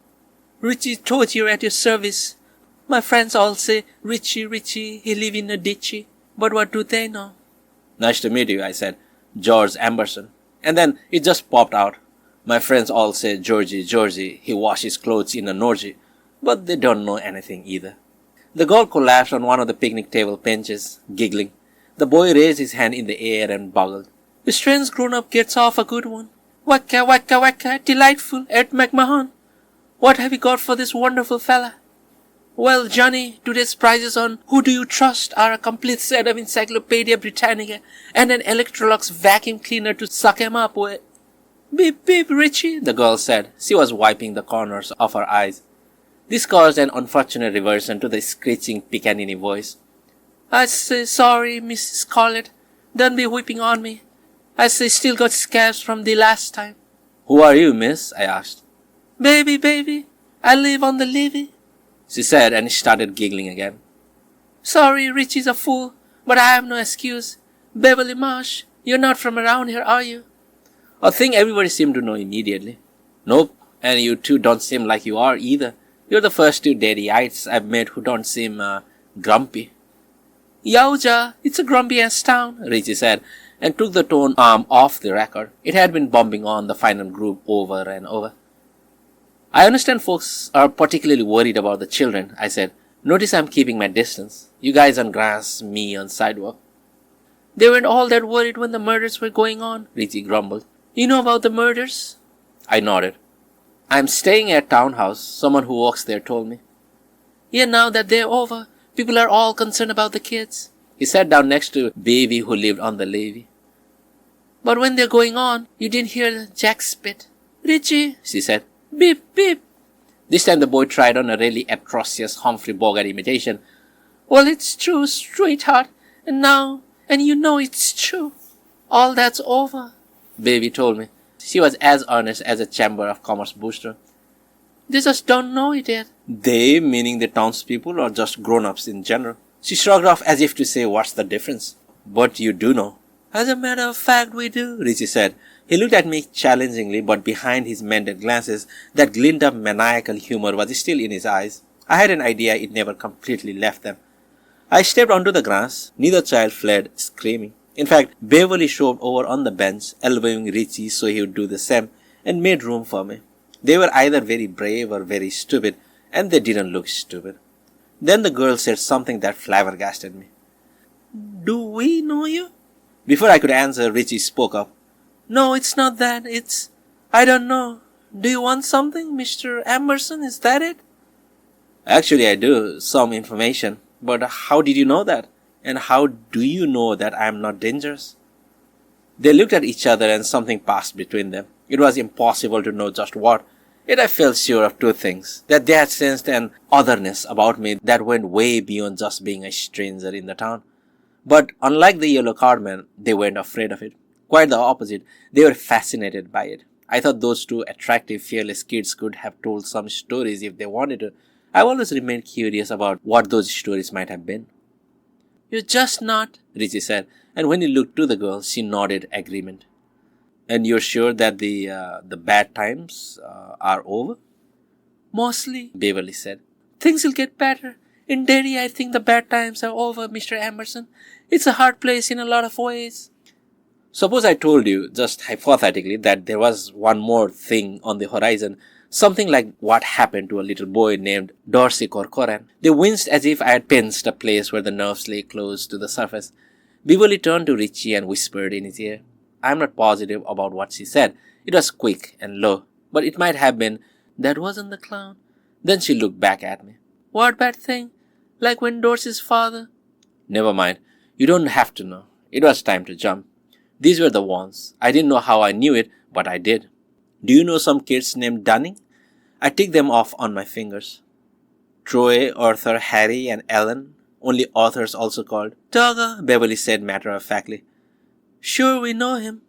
Richie told you at your service. My friends all say, Richie, he live in a ditchy. But what do they know? Nice to meet you, I said. George Amberson. And then it just popped out. My friends all say, Georgie, he washes clothes in a Norgie. But they don't know anything either. The girl collapsed on one of the picnic table benches, giggling. The boy raised his hand in the air and boggled. The strange grown-up gets off a good one. Wacka, delightful, Ed McMahon. What have you got for this wonderful fella? Well, Johnny, today's prizes on Who Do You Trust are a complete set of Encyclopedia Britannica and an Electrolux vacuum cleaner to suck him up with. Beep, beep, Richie, the girl said. She was wiping the corners of her eyes. This caused an unfortunate reversion to the screeching Picanini voice. I say sorry, Mrs. Scarlett. Don't be whipping on me. I say still got scabs from the last time. Who are you, miss? I asked. Baby, I live on the levee, she said and started giggling again. Sorry, Richie's a fool, but I have no excuse. Beverly Marsh, you're not from around here, are you? A thing everybody seemed to know immediately. Nope, and you two don't seem like you are either. You're the first two Derryites I've met who don't seem, grumpy. Yowja, it's a grumpy-ass town, Richie said, and took the tone arm off the record. It had been bumping on the final group over and over. I understand folks are particularly worried about the children, I said. Notice I'm keeping my distance. You guys on grass, me on sidewalk. They weren't all that worried when the murders were going on, Richie grumbled. You know about the murders? I nodded. I'm staying at townhouse, someone who works there told me. Yeah, now that they're over, people are all concerned about the kids. He sat down next to Baby who lived on the levee. But when they're going on, you didn't hear Jack spit. Richie, she said. Beep, beep. This time the boy tried on a really atrocious Humphrey Bogart imitation. Well, it's true, sweetheart. And you know it's true. All that's over, Baby told me. She was as earnest as a Chamber of Commerce booster. They just don't know it yet. They, meaning the townspeople or just grown-ups in general. She shrugged off as if to say, what's the difference? But you do know. As a matter of fact, we do, Richie said. He looked at me challengingly, but behind his mended glasses, that glint of maniacal humor was still in his eyes. I had an idea it never completely left them. I stepped onto the grass. Neither child fled, screaming. In fact, Beverly shoved over on the bench, elbowing Richie so he would do the same, and made room for me. They were either very brave or very stupid, and they didn't look stupid. Then the girl said something that flabbergasted me. Do we know you? Before I could answer, Richie spoke up. No, it's not that. I don't know. Do you want something, Mr. Emerson? Is that it? Actually, I do. Some information. But how did you know that? And how do you know that I am not dangerous? They looked at each other and something passed between them. It was impossible to know just what. Yet I felt sure of two things. That they had sensed an otherness about me that went way beyond just being a stranger in the town. But unlike the yellow card man, they weren't afraid of it. Quite the opposite. They were fascinated by it. I thought those two attractive, fearless kids could have told some stories if they wanted to. I always remained curious about what those stories might have been. You're just not, Richie said, and when he looked to the girl, she nodded agreement. And you're sure that the bad times are over? Mostly, Beverly said. Things will get better. In Derry, I think the bad times are over, Mr. Emerson. It's a hard place in a lot of ways. Suppose I told you, just hypothetically, that there was one more thing on the horizon, something like what happened to a little boy named Dorsey Corcoran. They winced as if I had pinched a place where the nerves lay close to the surface. Beverly turned to Richie and whispered in his ear. I'm not positive about what she said. It was quick and low, but it might have been, that wasn't the clown. Then she looked back at me. What bad thing? Like when Dorsey's father? Never mind. You don't have to know. It was time to jump. These were the ones. I didn't know how I knew it, but I did. Do you know some kids named Dunning? I ticked them off on my fingers. Troy, Arthur, Harry, and Ellen. Only authors also called. Dogger, Beverly said matter-of-factly. Sure, we know him.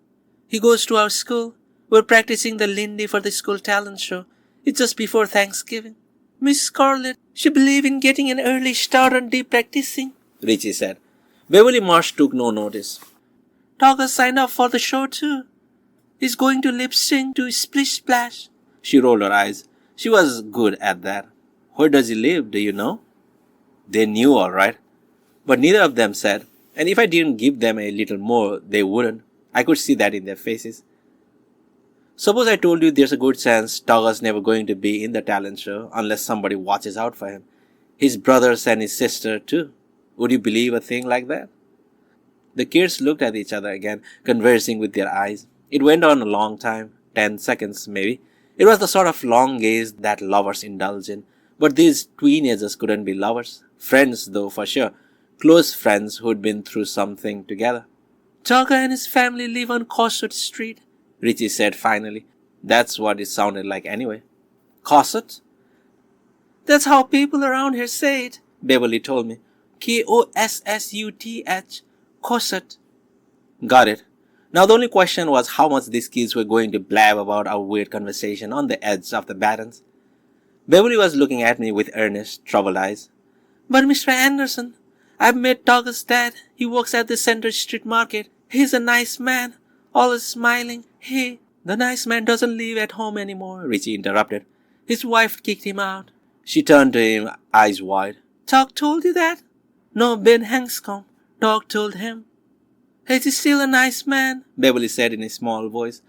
He goes to our school. We're practicing the Lindy for the school talent show. It's just before Thanksgiving. Miss Scarlett, she believed in getting an early start on deep practicing, Richie said. Beverly Marsh took no notice. Dogger signed up for the show too. He's going to lip-sync to Splish Splash. She rolled her eyes. She was good at that. Where does he live, do you know? They knew all right. But neither of them said, and if I didn't give them a little more, they wouldn't. I could see that in their faces. Suppose I told you there's a good chance Dogger's never going to be in the talent show unless somebody watches out for him. His brothers and his sister too. Would you believe a thing like that? The kids looked at each other again, conversing with their eyes. It went on a long time, 10 seconds maybe. It was the sort of long gaze that lovers indulge in. But these teenagers couldn't be lovers. Friends, though, for sure. Close friends who'd been through something together. Dogger and his family live on Cosset Street, Richie said finally. That's what it sounded like anyway. Cosset? That's how people around here say it, Beverly told me. Kossuth. Cosset. Got it. Now the only question was how much these kids were going to blab about our weird conversation on the edge of the battens. Beverly was looking at me with earnest, troubled eyes. But Mr. Anderson, I've met Dogger's dad. He works at the Center Street Market. He's a nice man, always smiling. The nice man doesn't live at home anymore, Richie interrupted. His wife kicked him out. She turned to him, eyes wide. Doc told you that? No, Ben Hanscom. Doc told him. He's still a nice man, Beverly said in a small voice.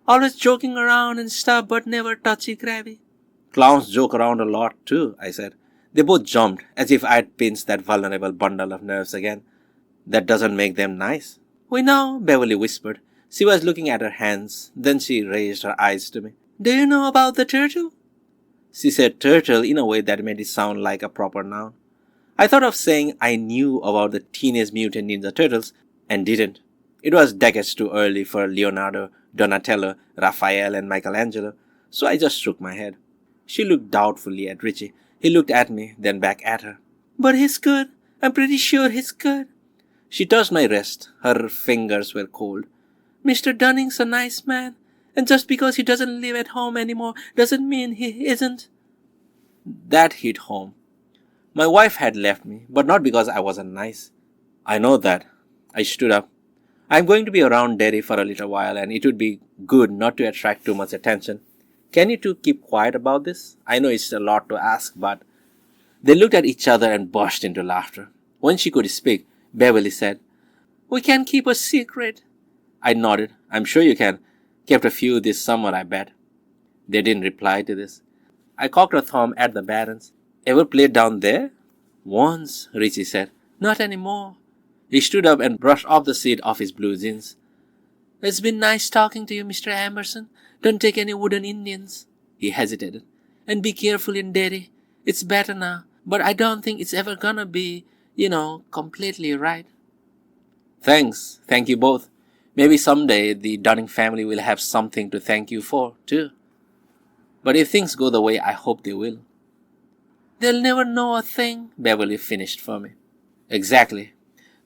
Always joking around and stuff, but never touchy-grabby. Clowns joke around a lot too, I said. They both jumped, as if I'd pinched that vulnerable bundle of nerves again. That doesn't make them nice. We know, Beverly whispered. She was looking at her hands. Then she raised her eyes to me. Do you know about the turtle? She said turtle in a way that made it sound like a proper noun. I thought of saying I knew about the Teenage Mutant Ninja Turtles and didn't. It was decades too early for Leonardo, Donatello, Raphael, and Michelangelo, so I just shook my head. She looked doubtfully at Richie. He looked at me, then back at her. But he's good. I'm pretty sure he's good. She touched my wrist. Her fingers were cold. Mr. Dunning's a nice man, and just because he doesn't live at home anymore doesn't mean he isn't. That hit home. My wife had left me, but not because I wasn't nice. I know that. I stood up. I'm going to be around Derry for a little while, and it would be good not to attract too much attention. Can you two keep quiet about this? I know it's a lot to ask, but... They looked at each other and burst into laughter. When she could speak, Beverly said, "We can keep a secret." I nodded. "I'm sure you can. Kept a few this summer, I bet." They didn't reply to this. I cocked a thumb at the Barons. "Ever played down there?" "Once," Richie said. "Not anymore." He stood up and brushed off the seat of his blue jeans. "It's been nice talking to you, Mr. Emerson. Don't take any wooden Indians." He hesitated. "And be careful in Derry. It's better now, but I don't think it's ever gonna be, completely right." "Thanks. Thank you both. Maybe someday the Dunning family will have something to thank you for, too. But if things go the way I hope they will." "They'll never know a thing," Beverly finished for me. "Exactly."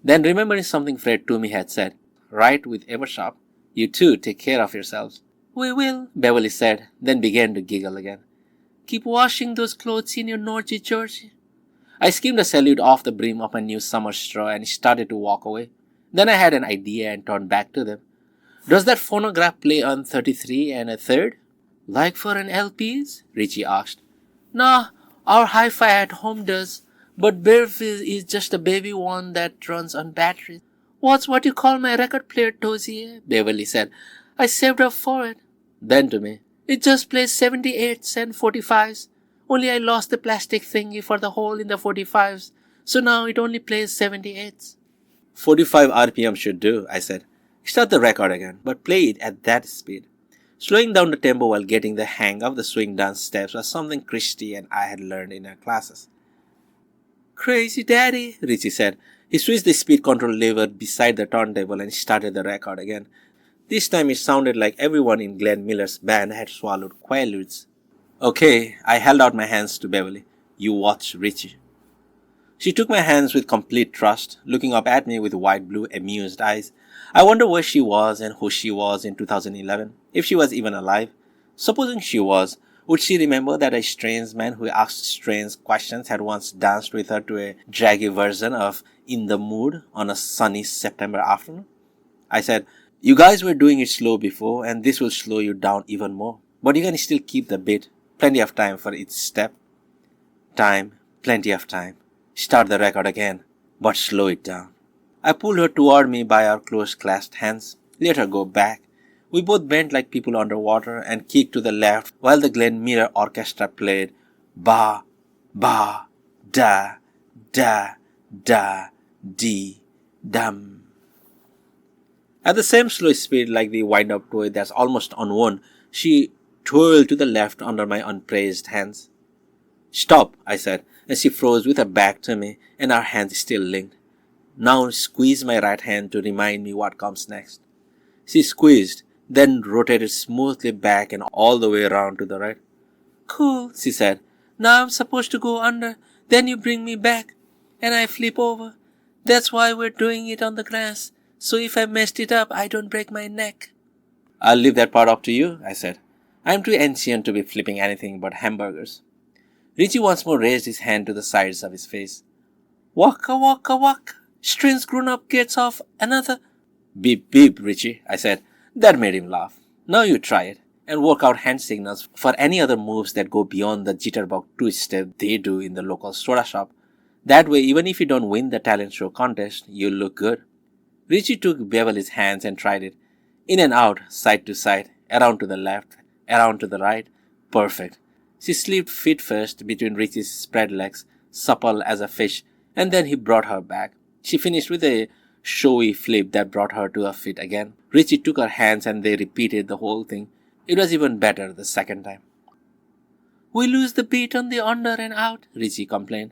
Then remembering something Fred Toomey had said, "Right with Eversharp, you two take care of yourselves." "We will," Beverly said, then began to giggle again. "Keep washing those clothes in your Norgie, Georgie." I skimmed a salute off the brim of my new summer straw and started to walk away. Then I had an idea and turned back to them. "Does that phonograph play on 33 and a third?" "Like for an LPs?" Richie asked. "Nah, our hi-fi at home does, but Bearfish is just a baby one that runs on batteries." "What's what you call my record player, Tozier?" Beverly said. "I saved up for it." Then to me, "It just plays 78s and 45s. Only I lost the plastic thingy for the hole in the 45s, so now it only plays 78s. 45 RPM should do," I said. "Start the record again, but play it at that speed." Slowing down the tempo while getting the hang of the swing dance steps was something Christy and I had learned in our classes. "Crazy Daddy," Richie said. He switched the speed control lever beside the turntable and started the record again. This time it sounded like everyone in Glenn Miller's band had swallowed Quaaludes. "Okay," I held out my hands to Beverly. "You watch Richie." She took my hands with complete trust, looking up at me with wide blue, amused eyes. I wonder where she was and who she was in 2011, if she was even alive. Supposing she was, would she remember that a strange man who asked strange questions had once danced with her to a draggy version of In the Mood on a sunny September afternoon? I said, "You guys were doing it slow before, and this will slow you down even more. But you can still keep the beat. Plenty of time for each step." "Time, plenty of time. Start the record again, but slow it down." I pulled her toward me by our close clasped hands, let her go back. We both bent like people underwater and kicked to the left while the Glenn Miller Orchestra played ba, ba, da, da, da, dee, dum. At the same slow speed like the wind-up toy that's almost unworn, she twirled to the left under my unpraised hands. "Stop," I said, and she froze with her back to me and our hands still linked. "Now squeeze my right hand to remind me what comes next." She squeezed, then rotated smoothly back and all the way around to the right. "Cool," she said. "Now I'm supposed to go under, then you bring me back, and I flip over. That's why we're doing it on the grass, so if I messed it up, I don't break my neck." "I'll leave that part up to you," I said. "I'm too ancient to be flipping anything but hamburgers." Richie once more raised his hand to the sides of his face. "Waka waka waka. Strange grown-up gets off another—" "Beep beep, Richie," I said. That made him laugh. "Now you try it, and work out hand signals for any other moves that go beyond the jitterbug two-step they do in the local soda shop. That way, even if you don't win the talent show contest, you'll look good." Richie took Beverly's hands and tried it. In and out, side to side, around to the left, around to the right. Perfect. She slipped feet first between Richie's spread legs, supple as a fish, and then he brought her back. She finished with a showy flip that brought her to her feet again. Richie took her hands and they repeated the whole thing. It was even better the second time. "We lose the beat on the under and out," Richie complained.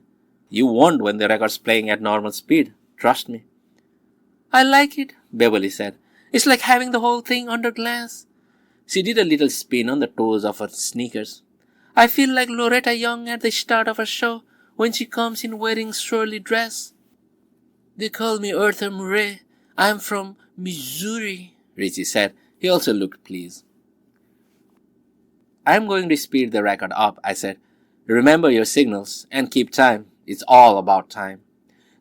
"You won't when the record's playing at normal speed. Trust me." "I like it," Beverly said. "It's like having the whole thing under glass." She did a little spin on the toes of her sneakers. "I feel like Loretta Young at the start of her show when she comes in wearing swirly dress." They call me Arthur Murray. I'm from Missouri, Richie said. He also looked pleased. I'm going to speed the record up, I said. Remember your signals and keep time. It's all about time.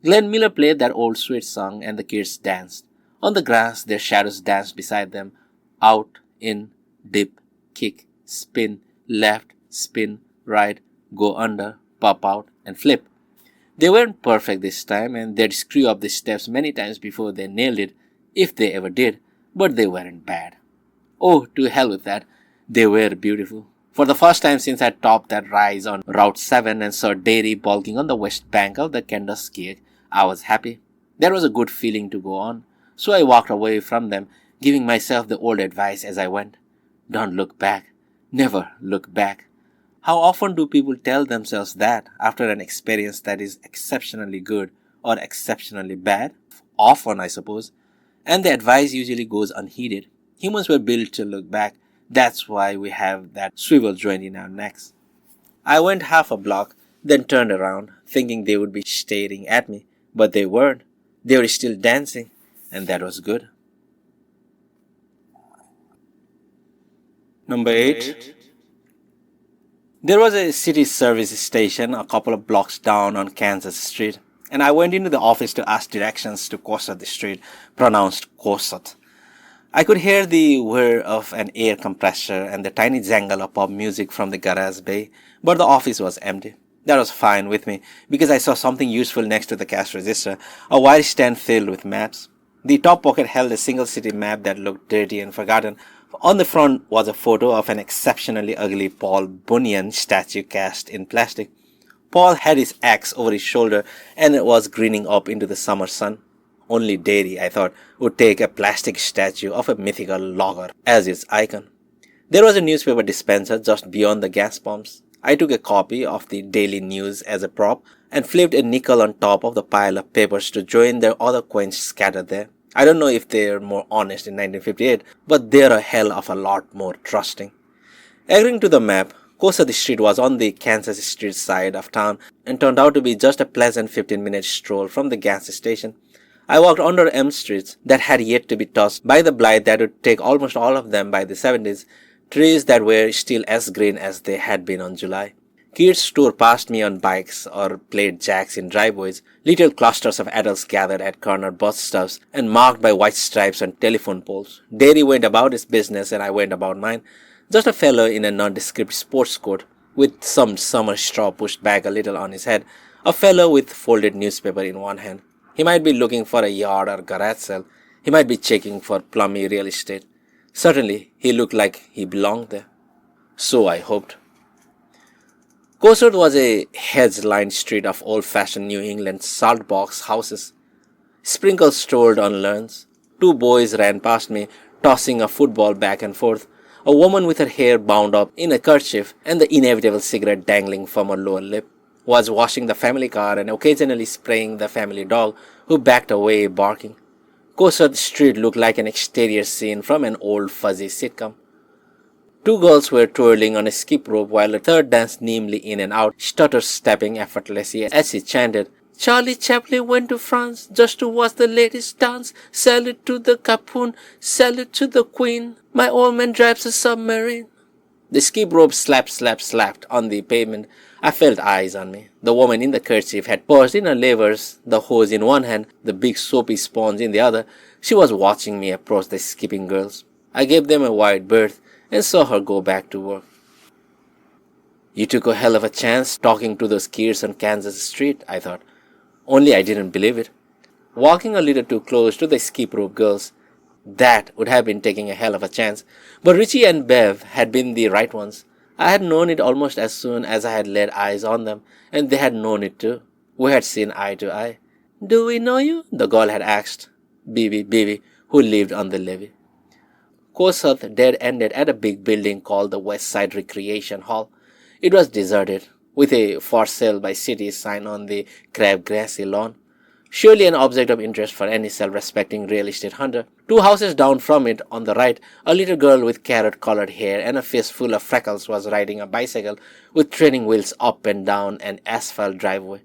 Glenn Miller played that old sweet song and the kids danced. On the grass, their shadows danced beside them. Out, in, dip, kick, spin, left, spin, right, go under, pop out, and flip. They weren't perfect this time, and they'd screw up the steps many times before they nailed it, if they ever did, but they weren't bad. Oh, to hell with that. They were beautiful. For the first time since I topped that rise on Route 7 and saw Derry bulking on the west bank of the Kenduskeag, I was happy. There was a good feeling to go on, so I walked away from them, giving myself the old advice as I went. Don't look back. Never look back. How often do people tell themselves that after an experience that is exceptionally good or exceptionally bad? Often, I suppose. And the advice usually goes unheeded. Humans were built to look back. That's why we have that swivel joint in our necks. I went half a block, then turned around, thinking they would be staring at me, but they weren't. They were still dancing, and that was good. Number 8. There was a city service station a couple of blocks down on Kansas Street, and I went into the office to ask directions to Cosset Street, pronounced Cosset. I could hear the whir of an air compressor and the tiny jangle of pop music from the garage bay, but the office was empty. That was fine with me, because I saw something useful next to the cash register, a wide stand filled with maps. The top pocket held a single city map that looked dirty and forgotten. On the front was a photo of an exceptionally ugly Paul Bunyan statue cast in plastic. Paul had his axe over his shoulder and was grinning up into the summer sun. Only Derry, I thought, would take a plastic statue of a mythical logger as its icon. There was a newspaper dispenser just beyond the gas pumps. I took a copy of the Daily News as a prop and flipped a nickel on top of the pile of papers to join the other coins scattered there. I don't know if they're more honest in 1958, but they're a hell of a lot more trusting. According to the map, Cosset Street was on the Kansas Street side of town and turned out to be just a pleasant 15-minute stroll from the gas station. I walked under elm trees that had yet to be tossed by the blight that would take almost all of them by the 70s, trees that were still as green as they had been on July. Kids tore past me on bikes or played jacks in driveways. Little clusters of adults gathered at corner bus stops and marked by white stripes on telephone poles. Derry went about his business and I went about mine. Just a fellow in a nondescript sports coat with some summer straw pushed back a little on his head. A fellow with folded newspaper in one hand. He might be looking for a yard or garage sale. He might be checking for plummy real estate. Certainly, he looked like he belonged there. So I hoped. Cosset was a hedge-lined street of old-fashioned New England salt-box houses. Sprinkles strolled on lawns. Two boys ran past me, tossing a football back and forth. A woman with her hair bound up in a kerchief and the inevitable cigarette dangling from her lower lip was washing the family car and occasionally spraying the family dog, who backed away barking. Cosset Street looked like an exterior scene from an old fuzzy sitcom. Two girls were twirling on a skip rope while a third danced nimbly in and out, stutter-stepping effortlessly as she chanted, "Charlie Chaplin went to France just to watch the latest dance. Salute to the Capone, salute to the Queen. My old man drives a submarine." The skip rope slapped on the pavement. I felt eyes on me. The woman in the kerchief had paused in her levers, the hose in one hand, the big soapy sponge in the other. She was watching me approach the skipping girls. I gave them a wide berth and saw her go back to work. You took a hell of a chance talking to those kids on Kansas Street, I thought. Only I didn't believe it. Walking a little too close to the skip rope girls, that would have been taking a hell of a chance. But Richie and Bev had been the right ones. I had known it almost as soon as I had laid eyes on them, and they had known it too. We had seen eye to eye. "Do we know you?" the girl had asked Bibi, who lived on the levee. Cosset dead-ended at a big building called the West Side Recreation Hall. It was deserted, with a "For Sale by City" sign on the crab-grassy lawn. Surely an object of interest for any self-respecting real estate hunter. 2 houses down from it, on the right, a little girl with carrot-colored hair and a face full of freckles was riding a bicycle with training wheels up and down an asphalt driveway.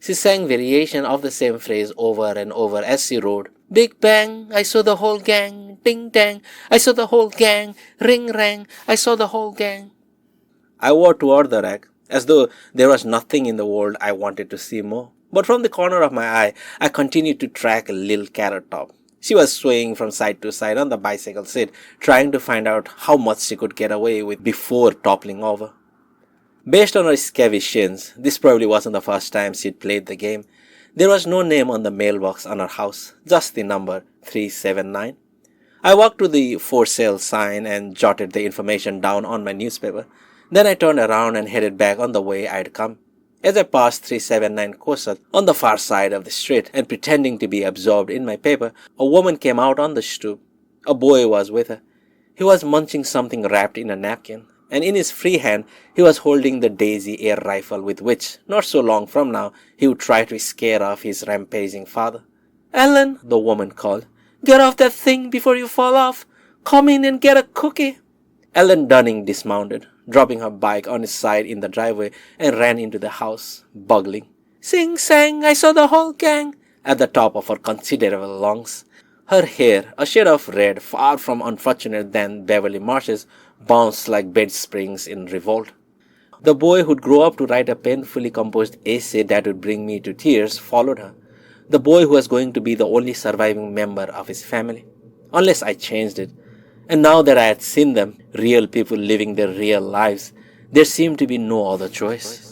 She sang variation of the same phrase over and over as she rode. Big bang, I saw the whole gang. Ding dang, I saw the whole gang. Ring rang, I saw the whole gang. I walked toward the rack, as though there was nothing in the world I wanted to see more. But from the corner of my eye, I continued to track a little carrot top. She was swaying from side to side on the bicycle seat, trying to find out how much she could get away with before toppling over. Based on her scabby shins, this probably wasn't the first time she'd played the game. There was no name on the mailbox on her house, just the number 379. I walked to the for sale sign and jotted the information down on my newspaper. Then I turned around and headed back on the way I'd come. As I passed 379 Kosal on the far side of the street and pretending to be absorbed in my paper, a woman came out on the stoop. A boy was with her. He was munching something wrapped in a napkin, and in his free hand he was holding the Daisy air rifle with which, not so long from now, he would try to scare off his rampaging father. "Ellen," the woman called, "get off that thing before you fall off. Come in and get a cookie." Ellen Dunning dismounted, dropping her bike on its side in the driveway, and ran into the house, bugling. "Sing sang, I saw the whole gang," at the top of her considerable lungs. Her hair, a shade of red far from unfortunate than Beverly Marsh's, bounced like bed springs in revolt. The boy who'd grow up to write a painfully composed essay that would bring me to tears followed her. The boy who was going to be the only surviving member of his family. Unless I changed it. And now that I had seen them, real people living their real lives, there seemed to be no other choice.